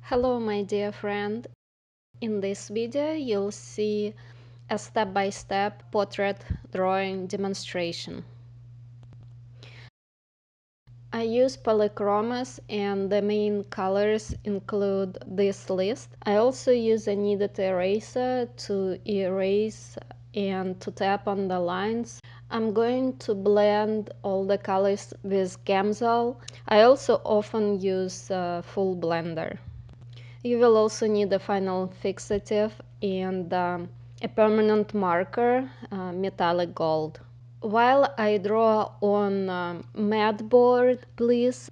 Hello my dear friend. In this video you'll see a step-by-step portrait drawing demonstration. I use polychromos and the main colors include this list. I also use a kneaded eraser to erase and to tap on the lines. I'm going to blend all the colors with Gamsol. I also often use full blender. You will also need a final fixative and a permanent marker, metallic gold. While I draw on matte board, please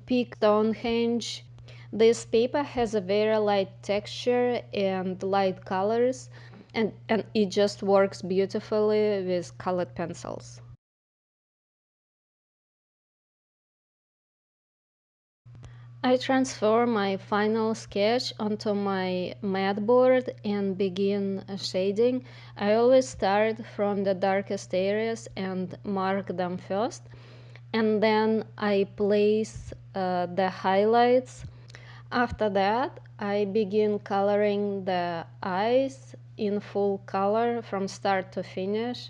pick Stonehenge. This paper has a very light texture and light colors, and it just works beautifully with colored pencils. I transfer my final sketch onto my matte board and begin shading. I always start from the darkest areas and mark them first, and then I place the highlights. After that, I begin coloring the eyes in full color from start to finish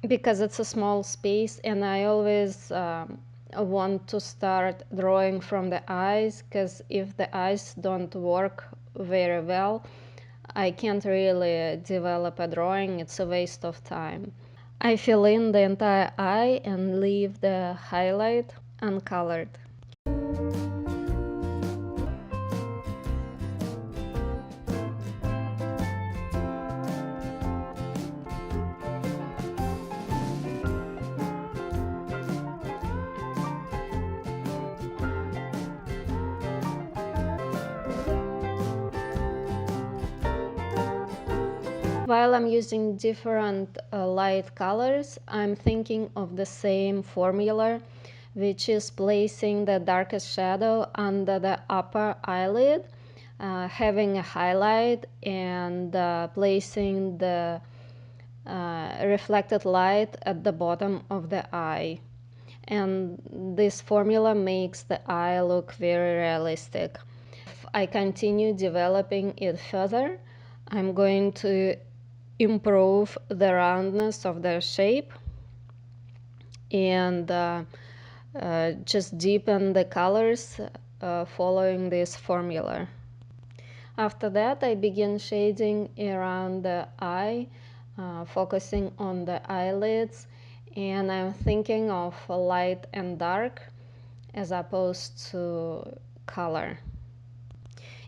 because it's a small space, and I always want to start drawing from the eyes, because if the eyes don't work very well, I can't really develop a drawing. It's a waste of time. I fill in the entire eye and leave the highlight uncolored. While I'm using different light colors, I'm thinking of the same formula, which is placing the darkest shadow under the upper eyelid, having a highlight, and placing the reflected light at the bottom of the eye. And this formula makes the eye look very realistic. If I continue developing it further, I'm going to improve the roundness of the shape and just deepen the colors following this formula. After that, I begin shading around the eye, focusing on the eyelids, and I'm thinking of light and dark as opposed to color.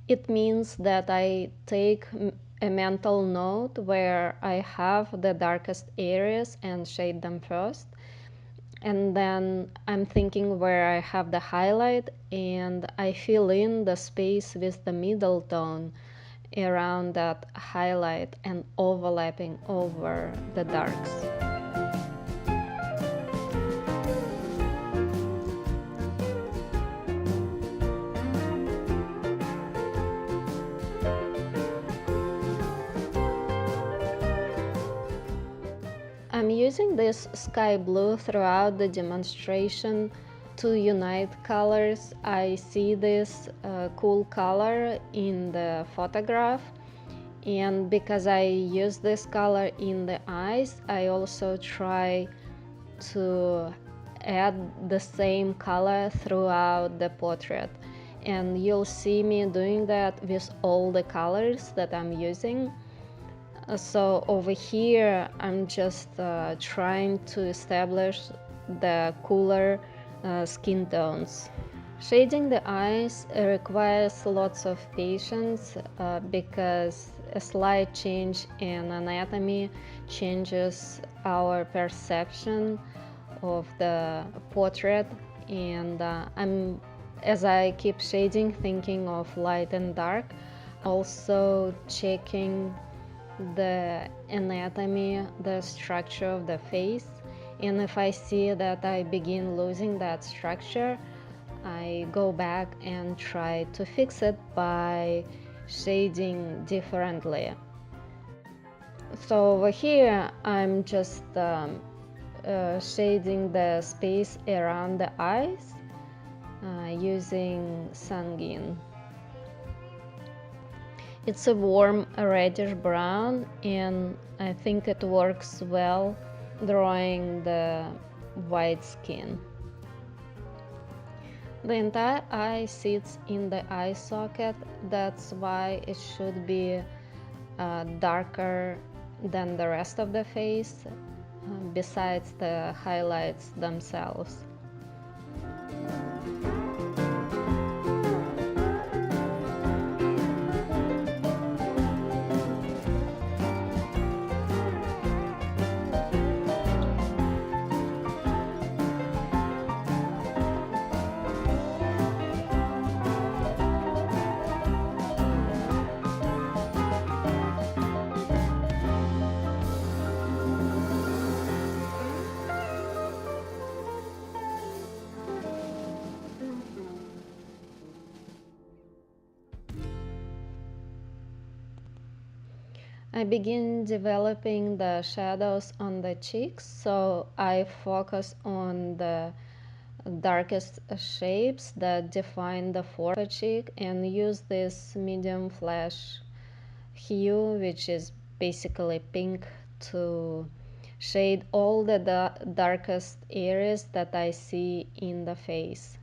It means that I take a mental note where I have the darkest areas and shade them first, and then I'm thinking where I have the highlight and I fill in the space with the middle tone around that highlight and overlapping over the darks. I'm using this sky blue throughout the demonstration to unite colors. I see this cool color in the photograph, and because I use this color in the eyes, I also try to add the same color throughout the portrait, and you'll see me doing that with all the colors that I'm using. So over here I'm just trying to establish the cooler skin tones. Shading the eyes requires lots of patience because a slight change in anatomy changes our perception of the portrait, and as I keep shading, thinking of light and dark, also checking the anatomy, the structure of the face, and if I see that I begin losing that structure, I go back and try to fix it by shading differently. So over here I'm just shading the space around the eyes using Sangin. It's a warm reddish brown, and I think it works well drawing the white skin. The entire eye sits in the eye socket, that's why it should be darker than the rest of the face, besides the highlights themselves. I begin developing the shadows on the cheeks, so I focus on the darkest shapes that define the forehead cheek and use this medium flash hue, which is basically pink, to shade all the darkest areas that I see in the face.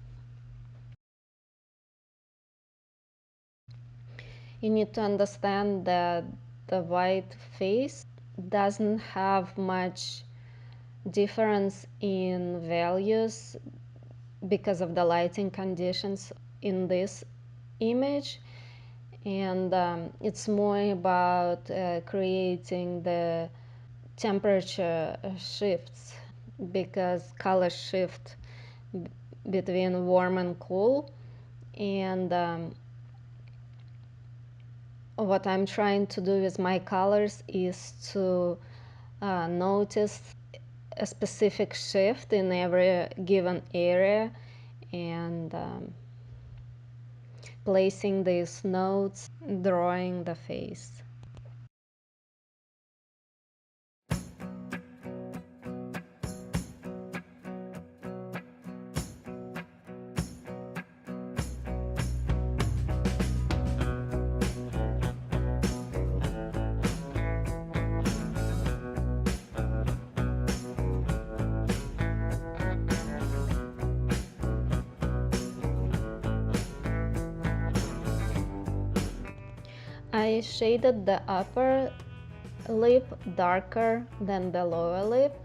You need to understand that the white face doesn't have much difference in values because of the lighting conditions in this image, and it's more about creating the temperature shifts, because colors shift between warm and cool, and what I'm trying to do with my colors is to notice a specific shift in every given area, and placing these notes, drawing the face. I shaded the upper lip darker than the lower lip,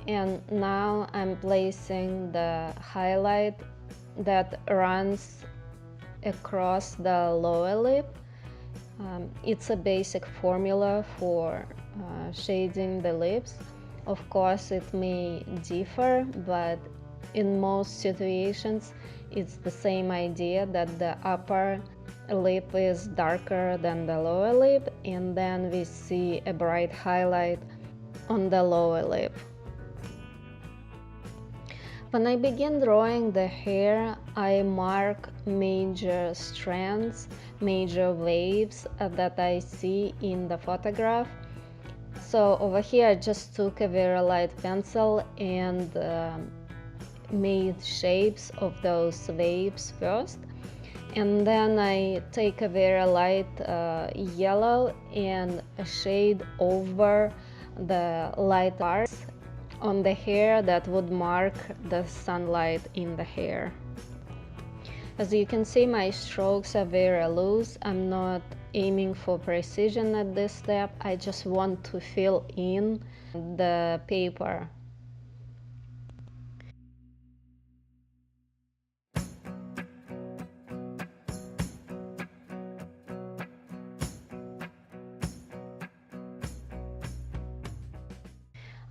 and now I'm placing the highlight that runs across the lower lip. It's a basic formula for shading the lips. Of course, it may differ, but in most situations, it's the same idea that the upper lip is darker than the lower lip, and then we see a bright highlight on the lower lip. When I begin drawing the hair, I mark major strands, major waves that I see in the photograph. So over here I just took a very light pencil and made shapes of those waves first. And then I take a very light yellow and shade over the light parts on the hair that would mark the sunlight in the hair. As you can see, my strokes are very loose. I'm not aiming for precision at this step. I just want to fill in the paper.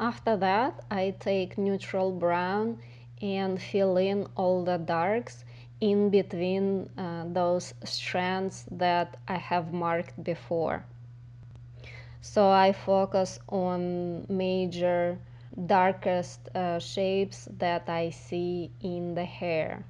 After that, I take neutral brown and fill in all the darks in between those strands that I have marked before. So I focus on major darkest shapes that I see in the hair.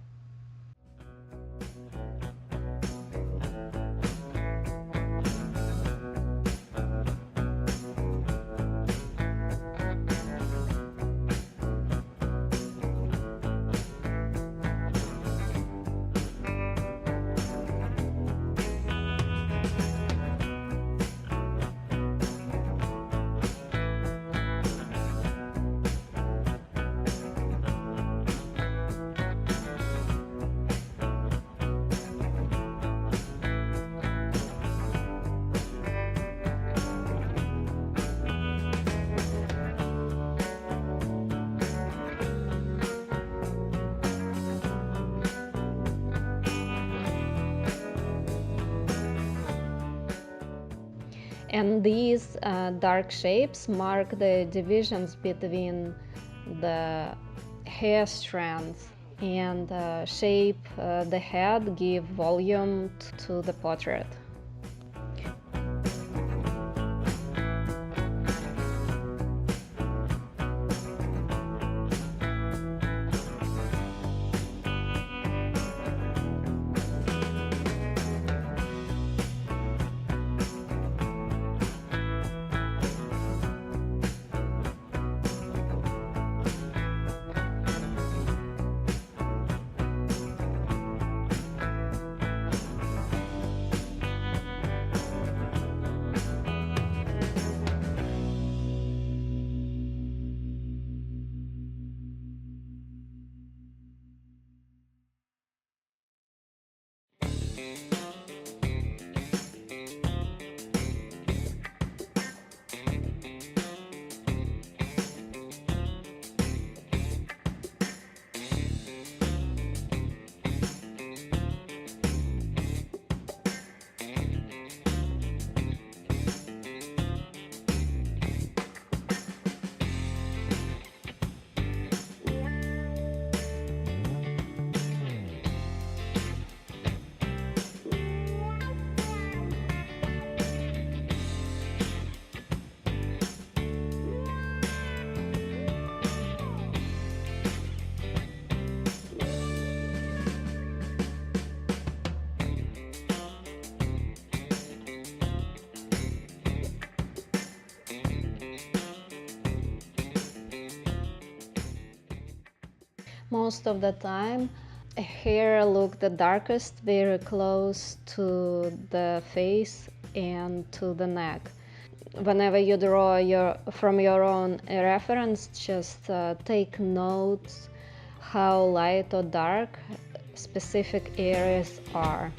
And these dark shapes mark the divisions between the hair strands and shape the head, give volume to the portrait. Most of the time, hair look the darkest very close to the face and to the neck. Whenever you draw from your own reference, just take notes how light or dark specific areas are.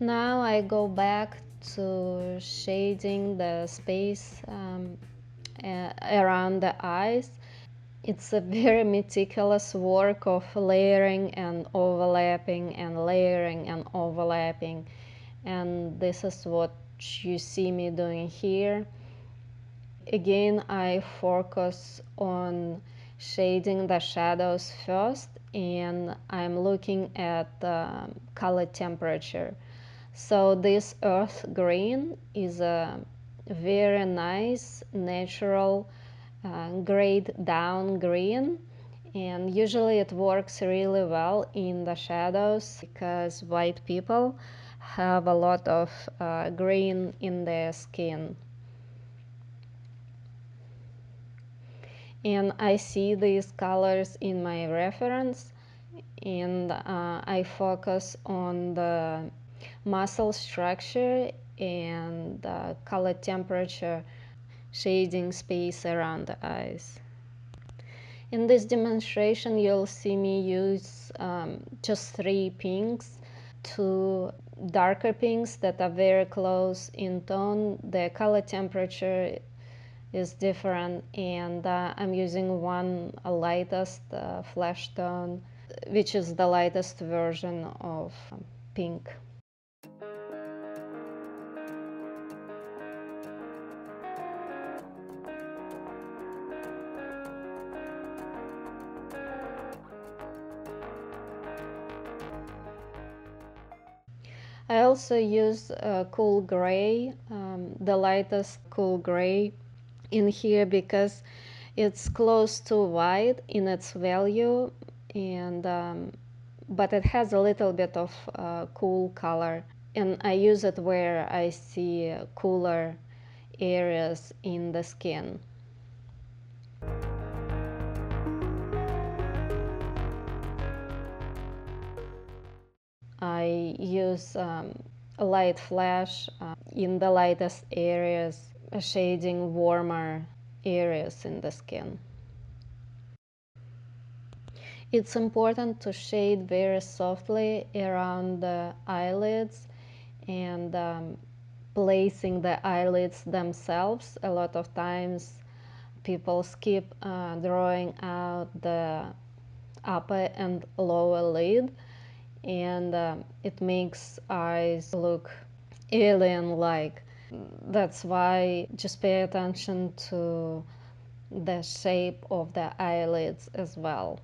Now I go back to shading the space around the eyes. It's a very meticulous work of layering and overlapping and layering and overlapping, and this is what you see me doing here. Again, I focus on shading the shadows first, and I'm looking at color temperature. So this earth green is a very nice natural grade down green, and usually it works really well in the shadows because white people have a lot of green in their skin. And I see these colors in my reference, and I focus on the muscle structure and color temperature, shading space around the eyes. In this demonstration, you'll see me use just 3 pinks, 2 darker pinks that are very close in tone. The color temperature is different, and I'm using one lightest flesh tone, which is the lightest version of pink. I also use cool gray, the lightest cool gray in here because it's close to white in its value, and but it has a little bit of cool color, and I use it where I see cooler areas in the skin. I use a light flash in the lightest areas, shading warmer areas in the skin. It's important to shade very softly around the eyelids and placing the eyelids themselves. A lot of times people skip drawing out the upper and lower lid, and it makes eyes look alien-like. That's why just pay attention to the shape of the eyelids as well.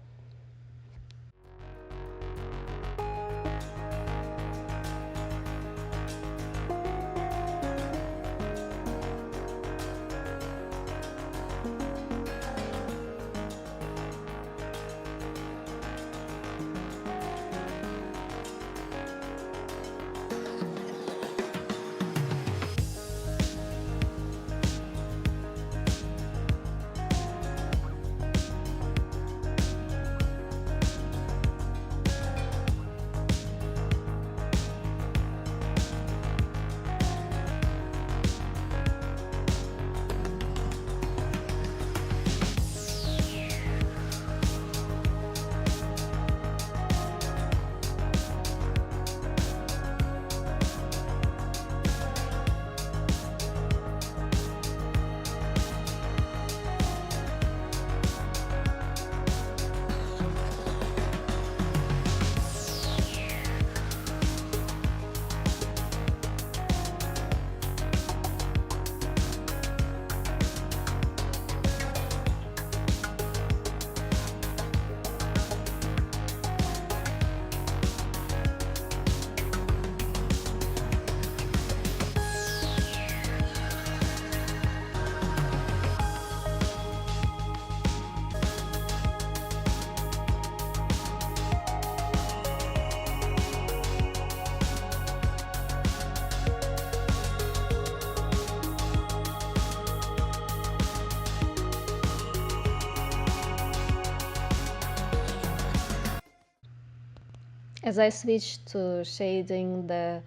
As I switch to shading the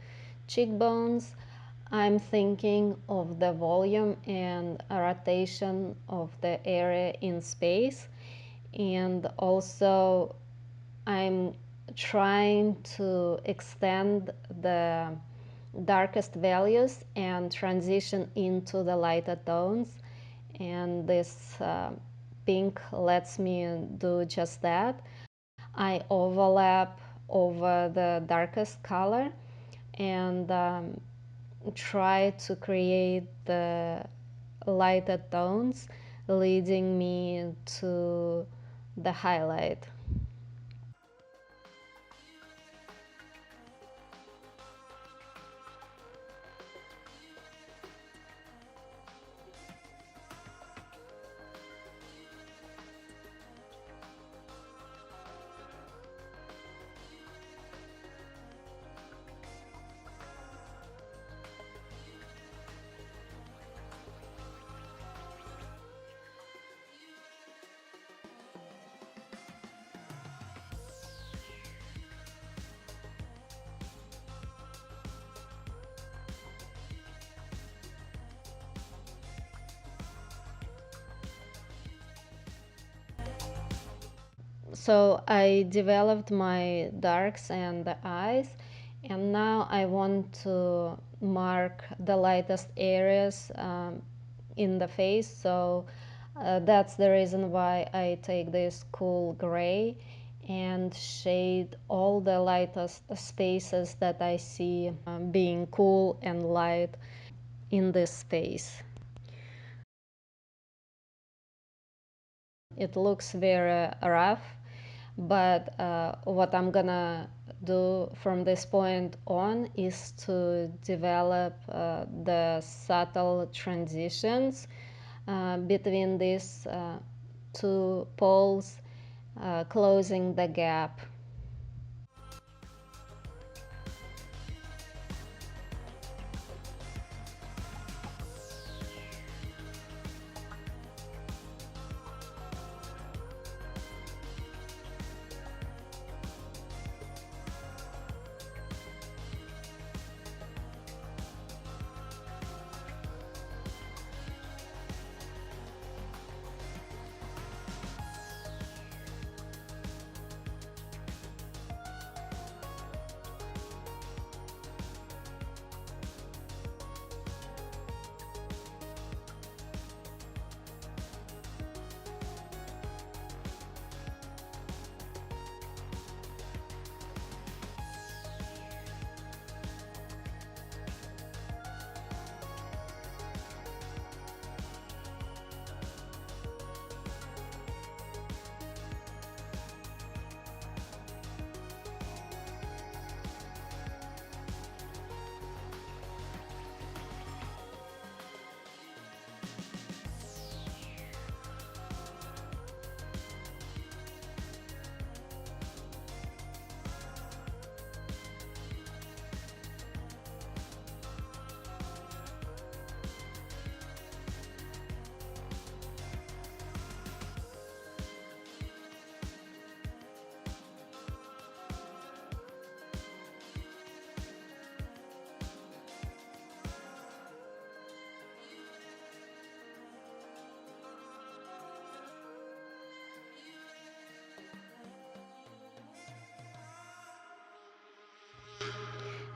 cheekbones, I'm thinking of the volume and rotation of the area in space, and also I'm trying to extend the darkest values and transition into the lighter tones, and this pink lets me do just that. I overlap over the darkest color and try to create the lighter tones, leading me to the highlight. So I developed my darks and the eyes, and now I want to mark the lightest areas in the face. So that's the reason why I take this cool gray and shade all the lightest spaces that I see being cool and light in this space. It looks very rough, but what I'm gonna do from this point on is to develop the subtle transitions between these two poles, closing the gap.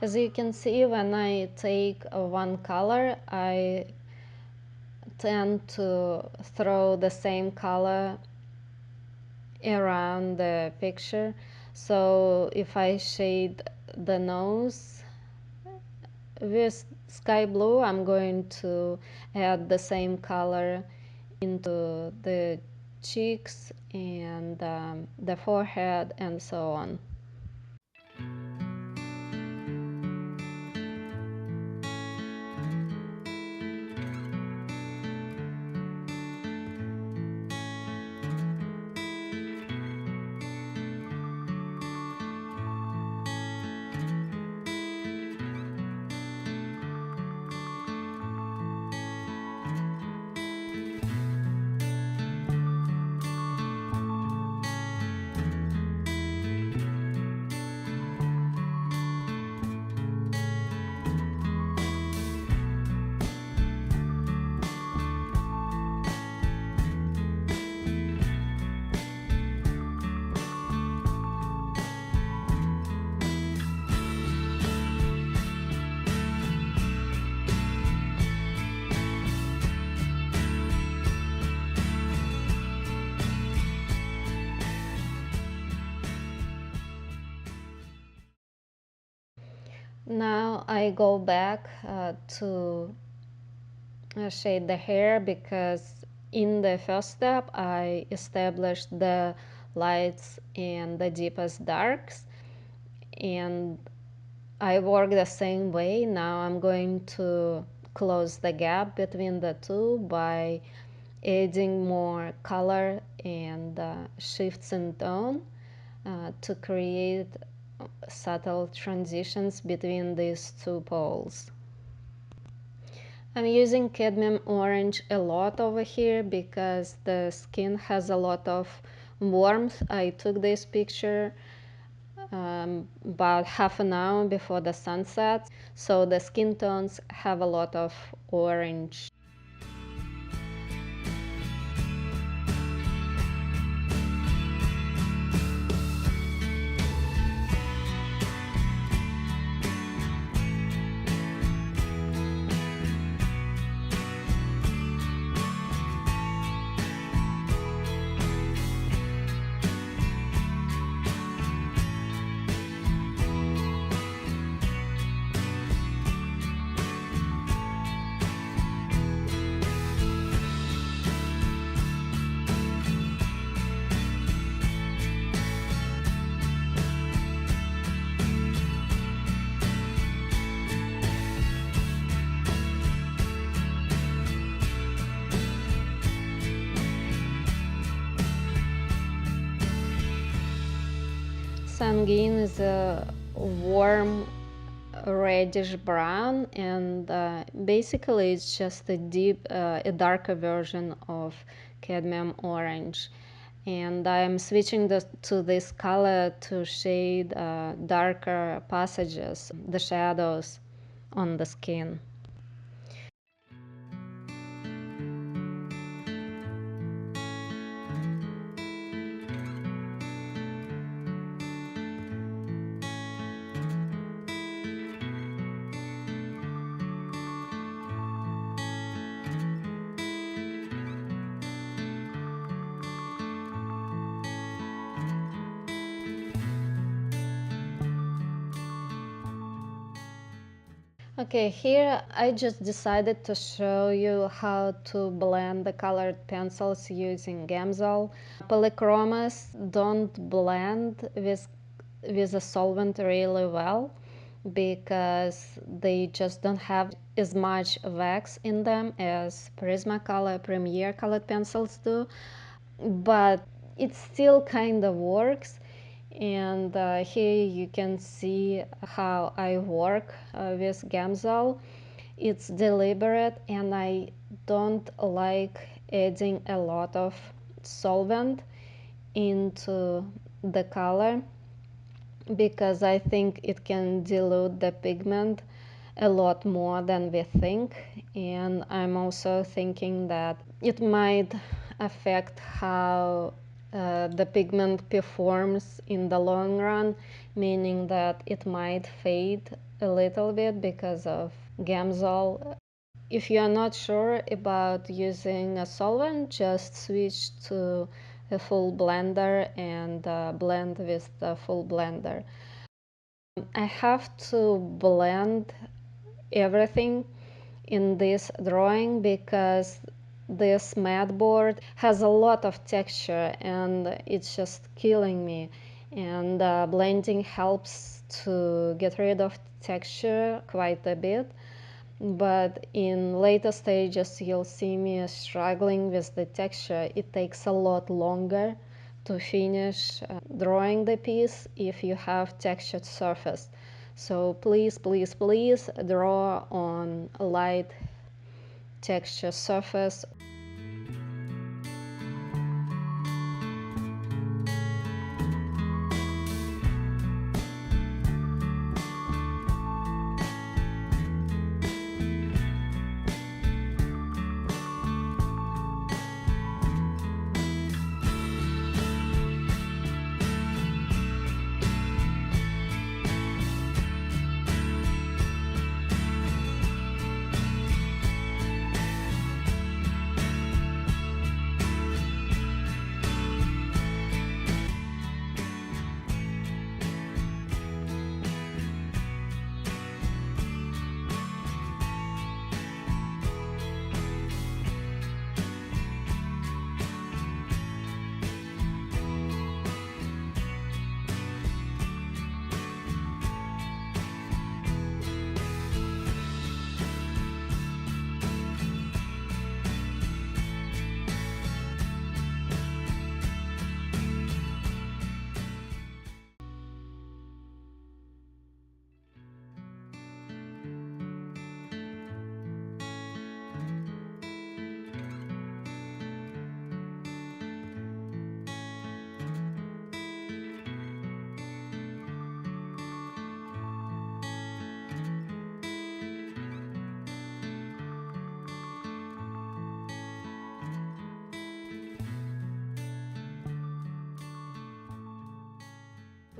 As you can see, when I take one color, I tend to throw the same color around the picture. So if I shade the nose with sky blue, I'm going to add the same color into the cheeks and the forehead and so on. Now I go back to shade the hair, because in the first step I established the lights and the deepest darks, and I work the same way. Now I'm going to close the gap between the two by adding more color and shifts in tone to create subtle transitions between these two poles. I'm using cadmium orange a lot over here because the skin has a lot of warmth. I took this picture about half an hour before the sunset, so the skin tones have a lot of orange. Sanguine is a warm reddish brown, and basically it's just a darker version of cadmium orange. And I'm switching to this color to shade darker passages, the shadows on the skin. Okay, here I just decided to show you how to blend the colored pencils using Gamsol. Polychromas don't blend with a solvent really well because they just don't have as much wax in them as Prismacolor Premier colored pencils do, but it still kind of works. And here you can see how I work with Gamsol. It's deliberate, and I don't like adding a lot of solvent into the color because I think it can dilute the pigment a lot more than we think, and I'm also thinking that it might affect how the pigment performs in the long run, meaning that it might fade a little bit because of Gamsol. If you are not sure about using a solvent, just switch to a full blender and blend with the full blender. I have to blend everything in this drawing because this mat board has a lot of texture and it's just killing me, and blending helps to get rid of texture quite a bit, but in later stages you'll see me struggling with the texture. It takes a lot longer to finish drawing the piece if you have textured surface. So please, please, please draw on a light texture surface.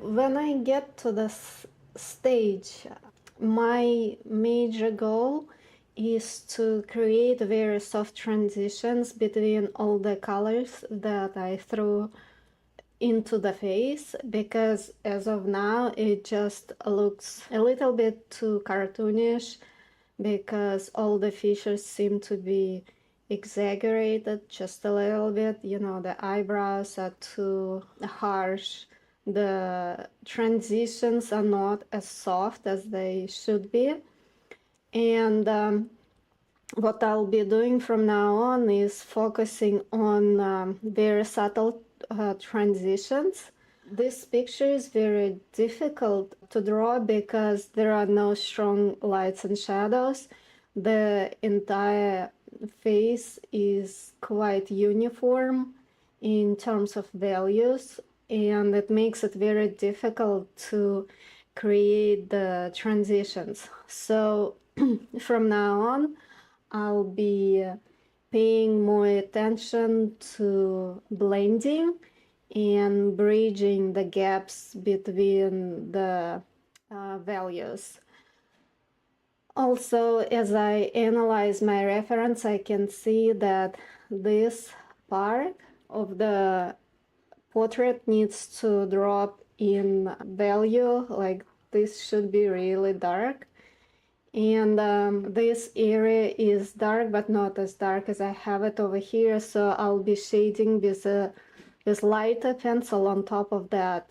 When I get to this stage, my major goal is to create very soft transitions between all the colors that I threw into the face, because as of now it just looks a little bit too cartoonish, because all the features seem to be exaggerated just a little bit. You know, the eyebrows are too harsh, the transitions are not as soft as they should be, and what I'll be doing from now on is focusing on very subtle transitions. This picture is very difficult to draw because there are no strong lights and shadows. The entire face is quite uniform in terms of values, and it makes it very difficult to create the transitions. So from now on, I'll be paying more attention to blending and bridging the gaps between the values. Also, as I analyze my reference, I can see that this part of the portrait needs to drop in value, like this should be really dark. And this area is dark, but not as dark as I have it over here, so I'll be shading with lighter pencil on top of that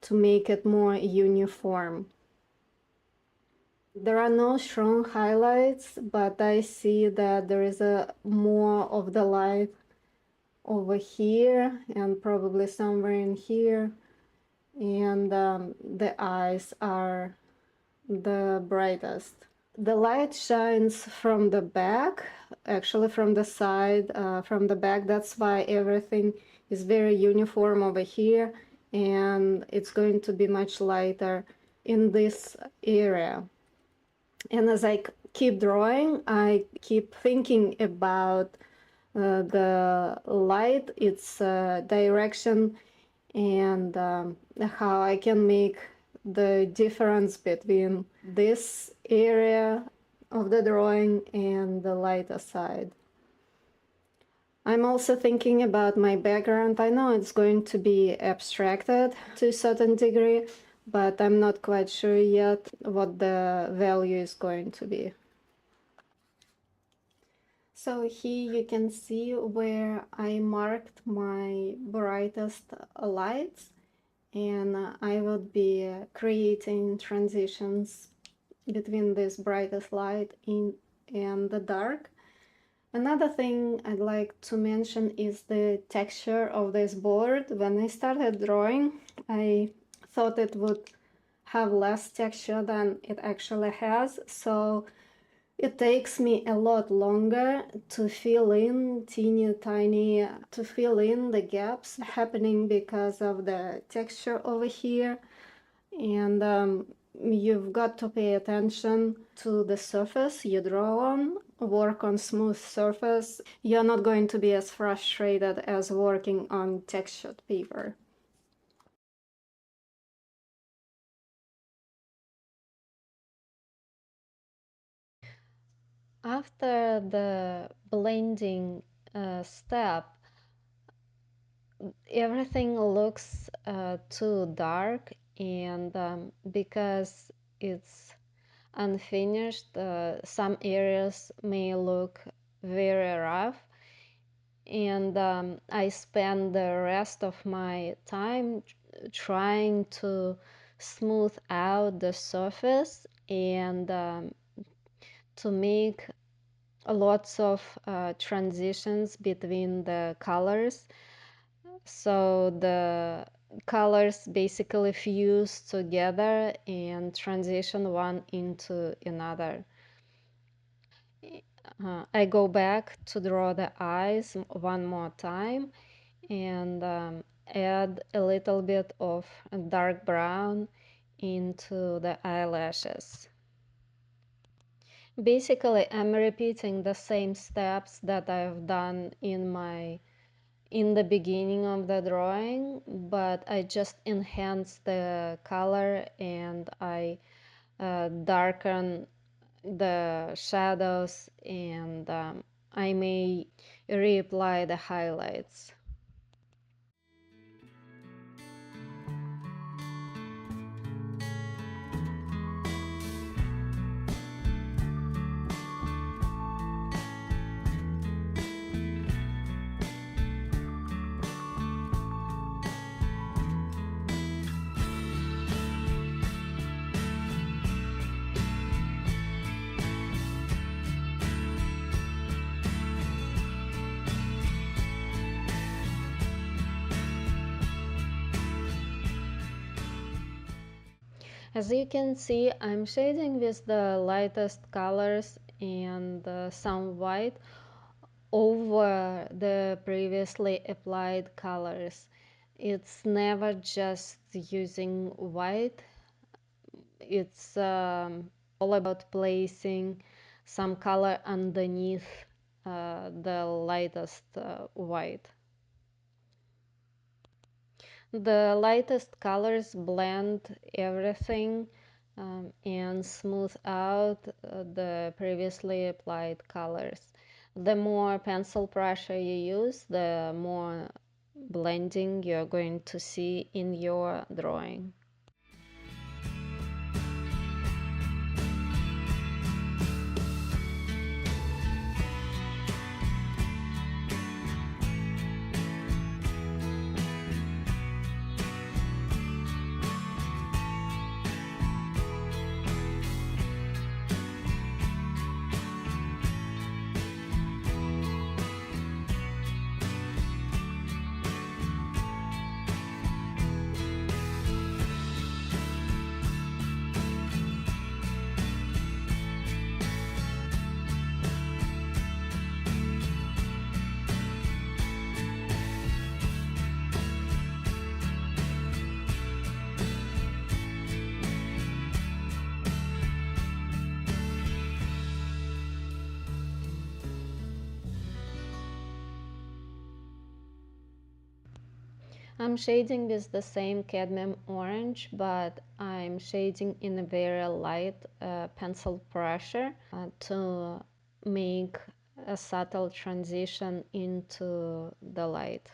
to make it more uniform. There are no strong highlights, but I see that there is a more of the light over here and probably somewhere in here, and the eyes are the brightest. The light shines from the back, actually from the side, from the back. That's why everything is very uniform over here, and it's going to be much lighter in this area. And as I keep drawing, I keep thinking about the light, its direction, and how I can make the difference between this area of the drawing and the lighter side. I'm also thinking about my background. I know it's going to be abstracted to a certain degree, but I'm not quite sure yet what the value is going to be. So here you can see where I marked my brightest lights, and I would be creating transitions between this brightest light and the dark. Another thing I'd like to mention is the texture of this board. When I started drawing, I thought it would have less texture than it actually has, so it takes me a lot longer to fill in to fill in the gaps happening because of the texture over here. And you've got to pay attention to the surface you draw on. Work on smooth surface. You're not going to be as frustrated as working on textured paper. After the blending step, everything looks too dark, and because it's unfinished, some areas may look very rough, and I spend the rest of my time trying to smooth out the surface and to make lots of transitions between the colors, so the colors basically fuse together and transition one into another. I go back to draw the eyes one more time and add a little bit of dark brown into the eyelashes. Basically, I'm repeating the same steps that I've done in the beginning of the drawing, but I just enhance the color and I darken the shadows, and I may reapply the highlights. As you can see, I'm shading with the lightest colors and some white over the previously applied colors. It's never just using white, it's all about placing some color underneath the lightest white. The lightest colors blend everything and smooth out the previously applied colors. The more pencil pressure you use, the more blending you're going to see in your drawing. I'm shading with the same cadmium orange, but I'm shading in a very light pencil pressure to make a subtle transition into the light.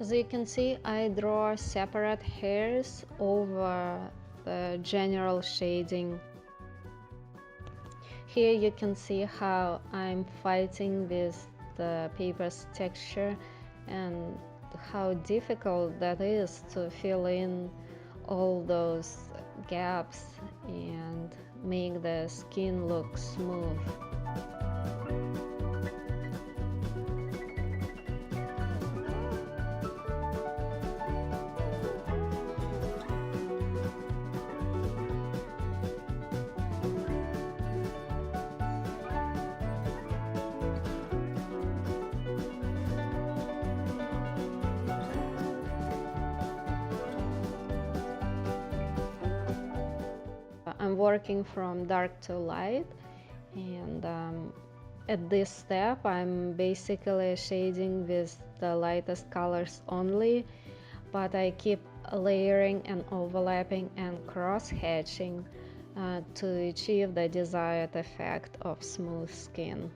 As you can see, I draw separate hairs over the general shading. Here you can see how I'm fighting with the paper's texture and how difficult that is to fill in all those gaps and make the skin look smooth. I'm working from dark to light, and at this step I'm basically shading with the lightest colors only, but I keep layering and overlapping and cross-hatching to achieve the desired effect of smooth skin.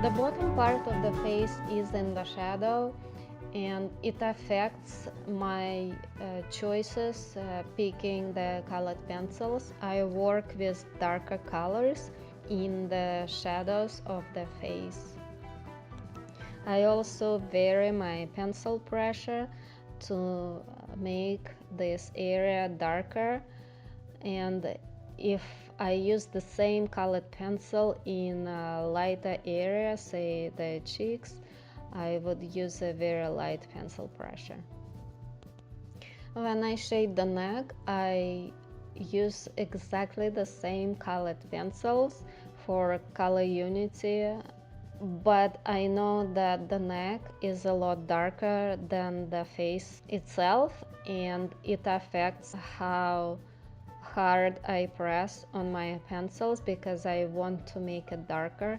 The bottom part of the face is in the shadow, and it affects my choices picking the colored pencils. I work with darker colors in the shadows of the face. I also vary my pencil pressure to make this area darker, and if I use the same colored pencil in a lighter area, say the cheeks, I would use a very light pencil pressure. When I shade the neck, I use exactly the same colored pencils for color unity, but I know that the neck is a lot darker than the face itself, and it affects how hard I press on my pencils because I want to make it darker.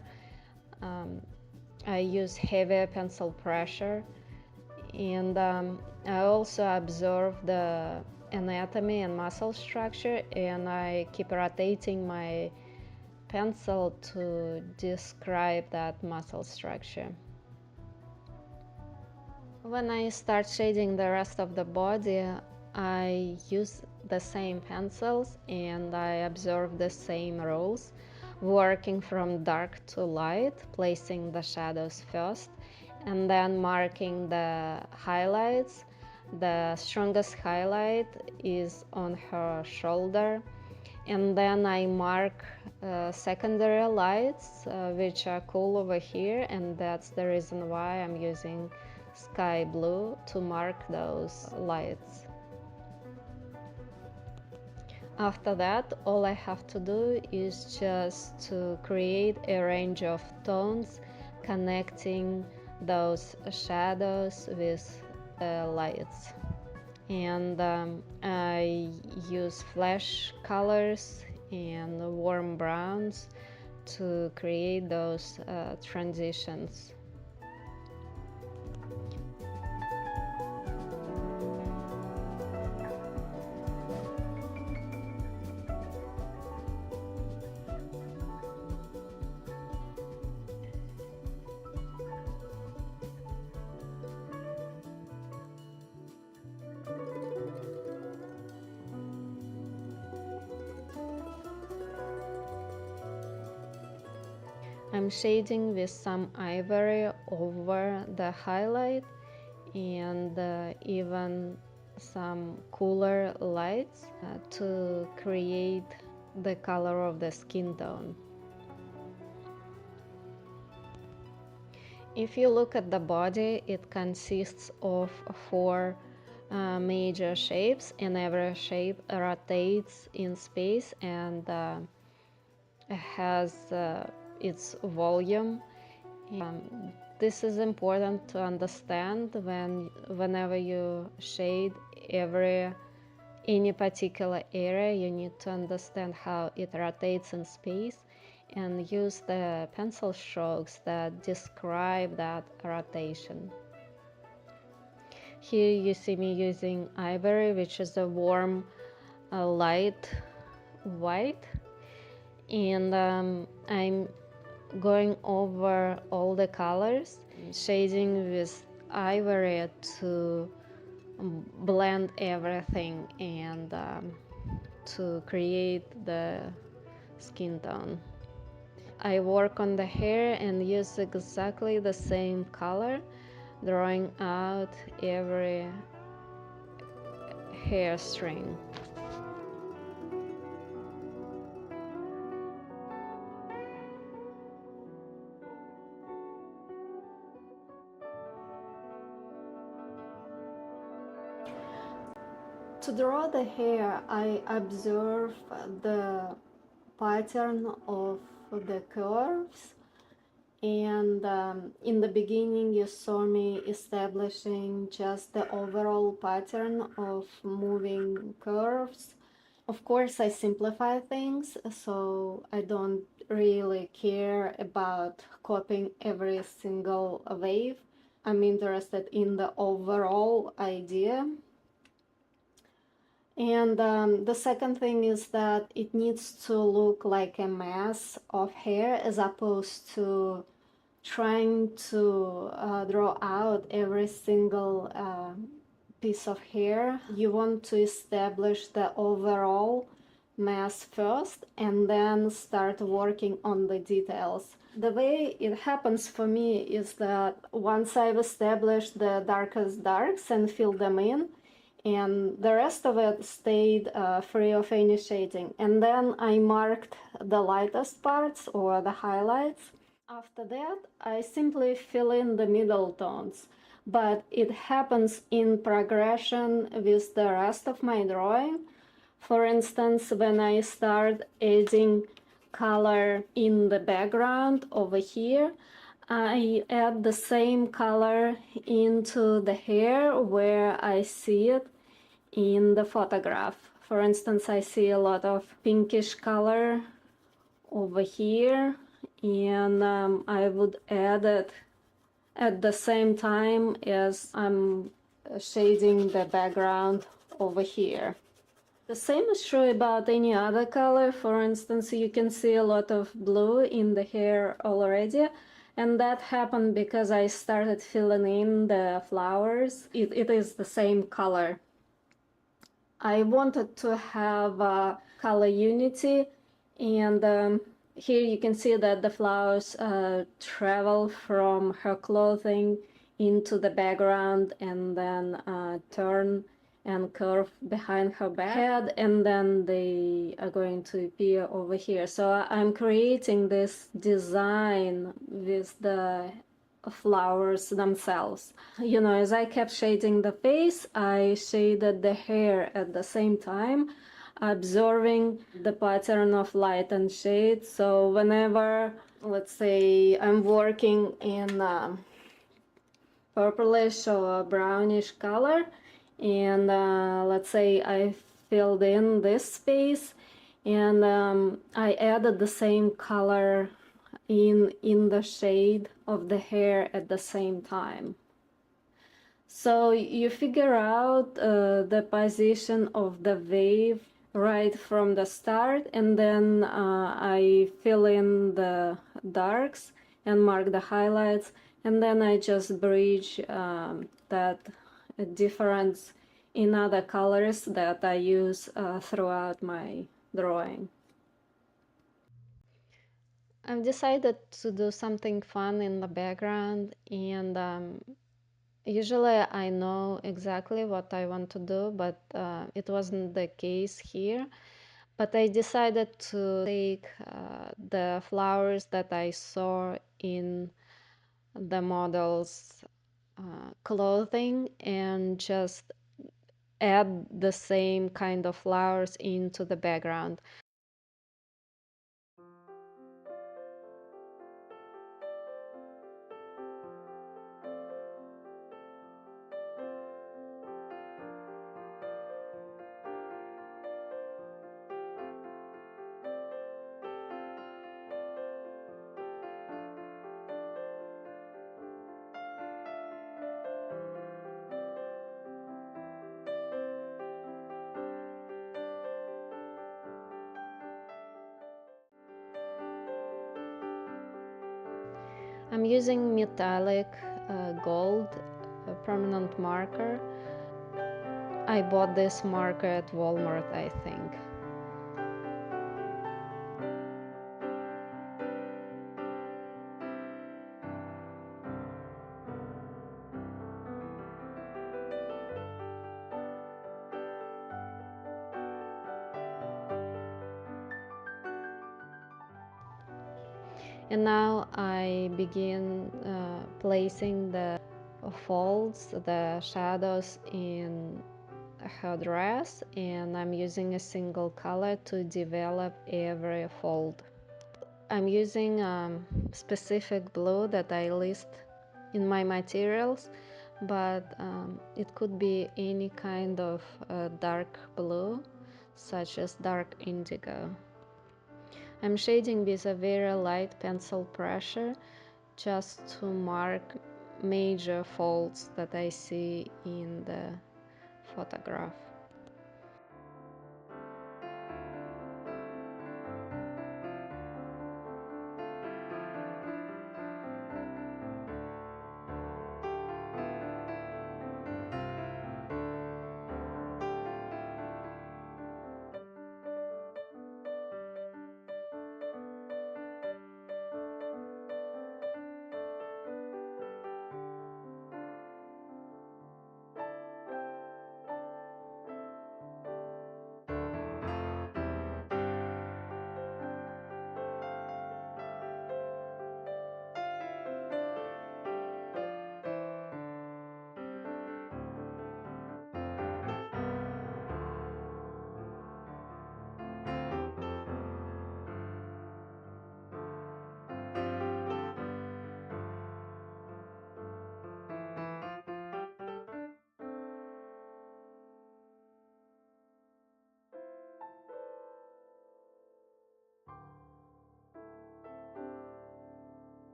I use heavier pencil pressure, and I also observe the anatomy and muscle structure, and I keep rotating my pencil to describe that muscle structure. When I start shading the rest of the body, I use the same pencils and I observe the same rules, working from dark to light, placing the shadows first, and then marking the highlights. The strongest highlight is on her shoulder, and then I mark secondary lights which are cool over here, and that's the reason why I'm using sky blue to mark those lights. After that, all I have to do is just to create a range of tones connecting those shadows with lights. And I use flash colors and warm browns to create those transitions. I'm shading with some ivory over the highlight and even some cooler lights to create the color of the skin tone. If you look at the body, it consists of four major shapes, and every shape rotates in space and has its volume. This is important to understand whenever you shade any particular area. You need to understand how it rotates in space and use the pencil strokes that describe that rotation. Here you see me using ivory, which is a warm light white, and I'm going over all the colors, shading with ivory to blend everything and to create the skin tone. I work on the hair and use exactly the same color, drawing out every hair string. To draw the hair, I observe the pattern of the curves, and in the beginning you saw me establishing just the overall pattern of moving curves. Of course, I simplify things, so I don't really care about copying every single wave. I'm interested in the overall idea. And the second thing is that it needs to look like a mass of hair as opposed to trying to draw out every single piece of hair. You want to establish the overall mass first and then start working on the details. The way it happens for me is that once I've established the darkest darks and filled them in, and the rest of it stayed free of any shading. And then I marked the lightest parts or the highlights. After that, I simply fill in the middle tones, but it happens in progression with the rest of my drawing. For instance, when I start adding color in the background over here, I add the same color into the hair where I see it in the photograph. For instance, I see a lot of pinkish color over here, and I would add it at the same time as I'm shading the background over here. The same is true about any other color. For instance, you can see a lot of blue in the hair already, and that happened because I started filling in the flowers. It is the same color. I wanted to have color unity, and here you can see that the flowers travel from her clothing into the background and then turn and curve behind her head, and then they are going to appear over here. So I'm creating this design with the flowers themselves. You know, as I kept shading the face, I shaded the hair at the same time, observing the pattern of light and shade. So whenever, let's say, I'm working in purplish or brownish color, and let's say I filled in this space, and I added the same color in the shade of the hair at the same time. So you figure out the position of the wave right from the start, and then I fill in the darks and mark the highlights, and then I just bridge that difference in other colors that I use throughout my drawing. I've decided to do something fun in the background, and usually I know exactly what I want to do, but it wasn't the case here. But I decided to take the flowers that I saw in the model's clothing and just add the same kind of flowers into the background. I'm using metallic gold permanent marker. I bought this marker at Walmart, I think. And now I begin placing the folds, the shadows in her dress, and I'm using a single color to develop every fold. I'm using specific blue that I list in my materials, but it could be any kind of dark blue, such as dark indigo. I'm shading with a very light pencil pressure just to mark major folds that I see in the photograph.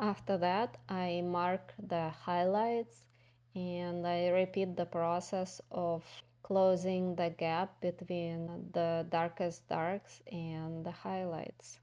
After that, I mark the highlights and I repeat the process of closing the gap between the darkest darks and the highlights.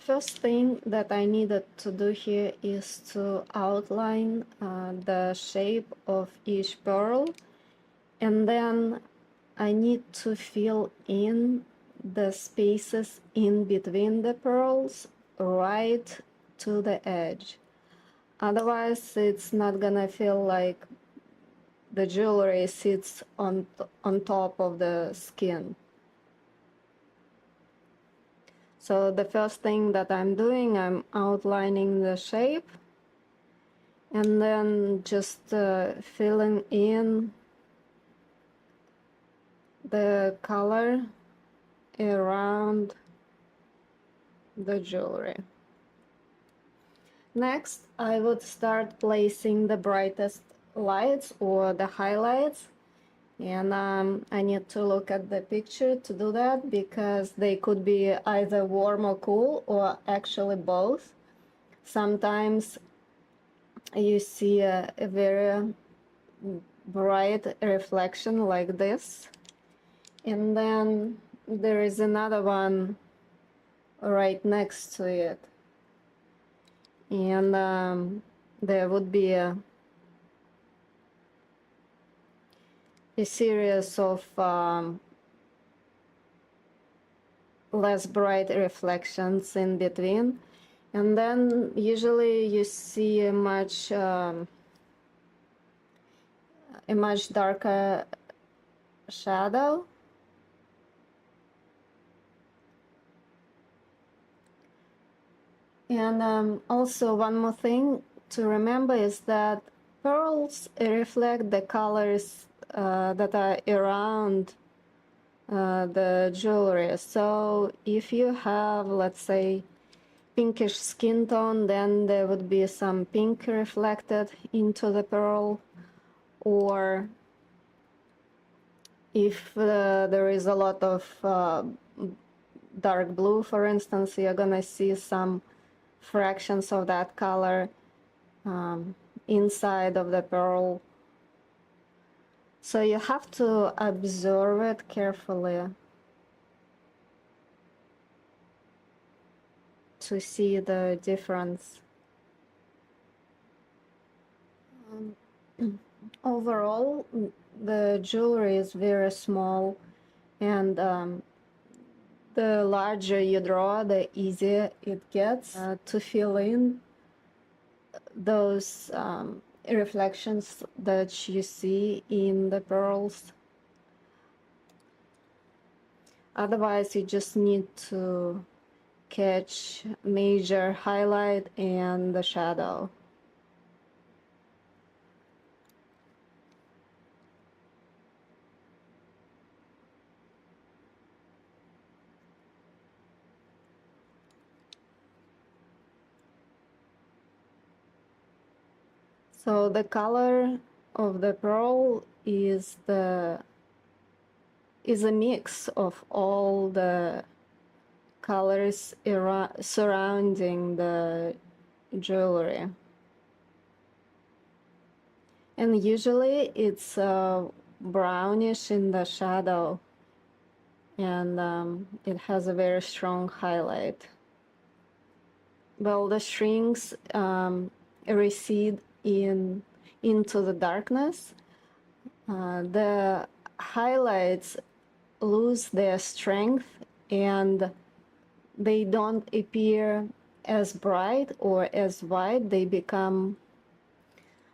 First thing that I needed to do here is to outline the shape of each pearl, and then I need to fill in the spaces in between the pearls right to the edge. Otherwise, it's not gonna feel like the jewelry sits on top of the skin. So the first thing that I'm doing, I'm outlining the shape and then just filling in the color around the jewelry. Next, I would start placing the brightest lights or the highlights, and I need to look at the picture to do that because they could be either warm or cool or actually both. Sometimes you see a very bright reflection like this, and then there is another one right next to it, and there would be a series of less bright reflections in between, and then usually you see a much darker shadow. And also one more thing to remember is that pearls reflect the colors that are around the jewelry. So if you have, let's say, pinkish skin tone, then there would be some pink reflected into the pearl. Or if there is a lot of dark blue, for instance, you're gonna see some fractions of that color inside of the pearl. So you have to observe it carefully to see the difference. Overall, the jewelry is very small, and the larger you draw, the easier it gets to fill in those reflections that you see in the pearls. Otherwise, you just need to catch major highlight and the shadow. So the color of the pearl is a mix of all the colors surrounding the jewelry. And usually it's brownish in the shadow, and it has a very strong highlight. Well, the strings recede into the darkness. The highlights lose their strength and they don't appear as bright or as white. They become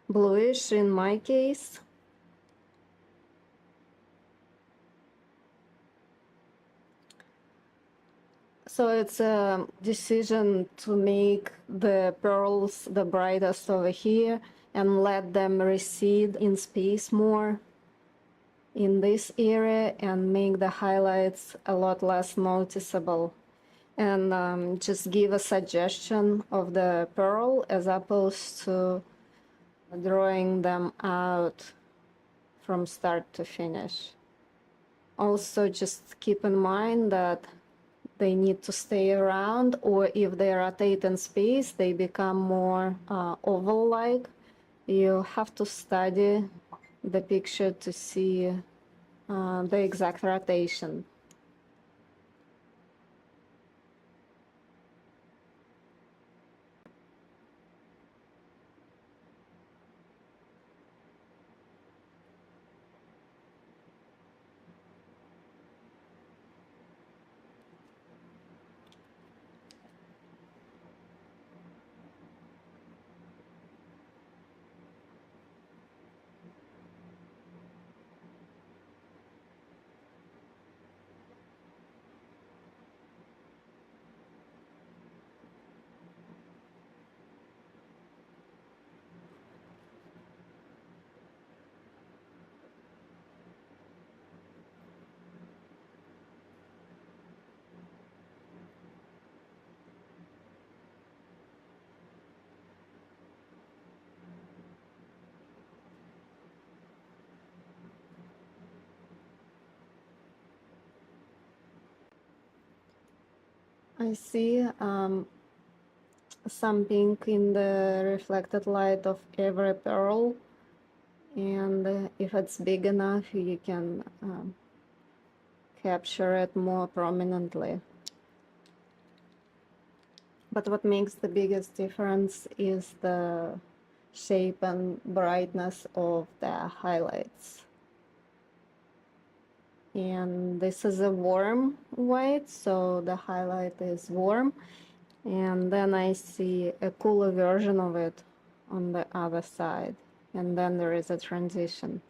bluish in my case. So it's a decision to make the pearls the brightest over here and let them recede in space more in this area and make the highlights a lot less noticeable. And just give a suggestion of the pearl as opposed to drawing them out from start to finish. Also, just keep in mind that they need to stay around, or if they rotate in space, they become more oval-like. You have to study the picture to see the exact rotation. I see some pink in the reflected light of every pearl, and if it's big enough you can capture it more prominently. But what makes the biggest difference is the shape and brightness of the highlights. And this is a warm white, so the highlight is warm, and then I see a cooler version of it on the other side, and then there is a transition.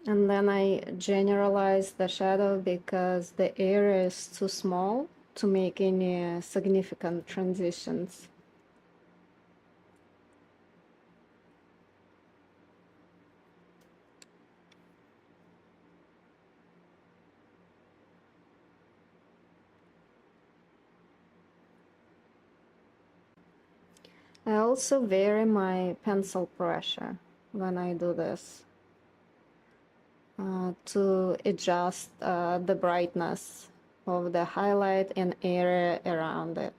And then I generalize the shadow because the area is too small to make any significant transitions. I also vary my pencil pressure when I do this to adjust the brightness of the highlight and area around it.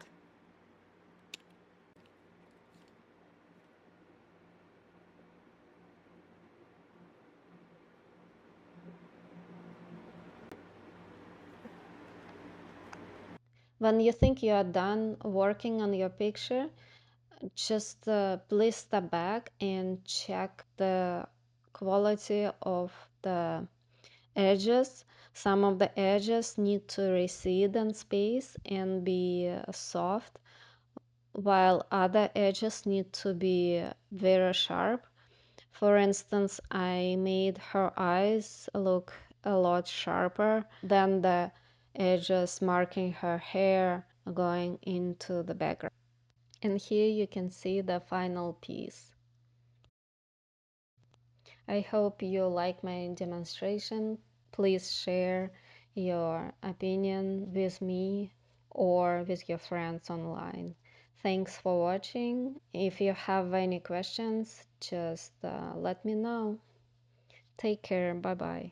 When you think you are done working on your picture, just please step back and check the quality of the edges. Some of the edges need to recede in space and be soft, while other edges need to be very sharp. For instance, I made her eyes look a lot sharper than the edges marking her hair going into the background. And here you can see the final piece. I hope you like my demonstration. Please share your opinion with me or with your friends online. Thanks for watching. If you have any questions, just let me know. Take care. Bye bye.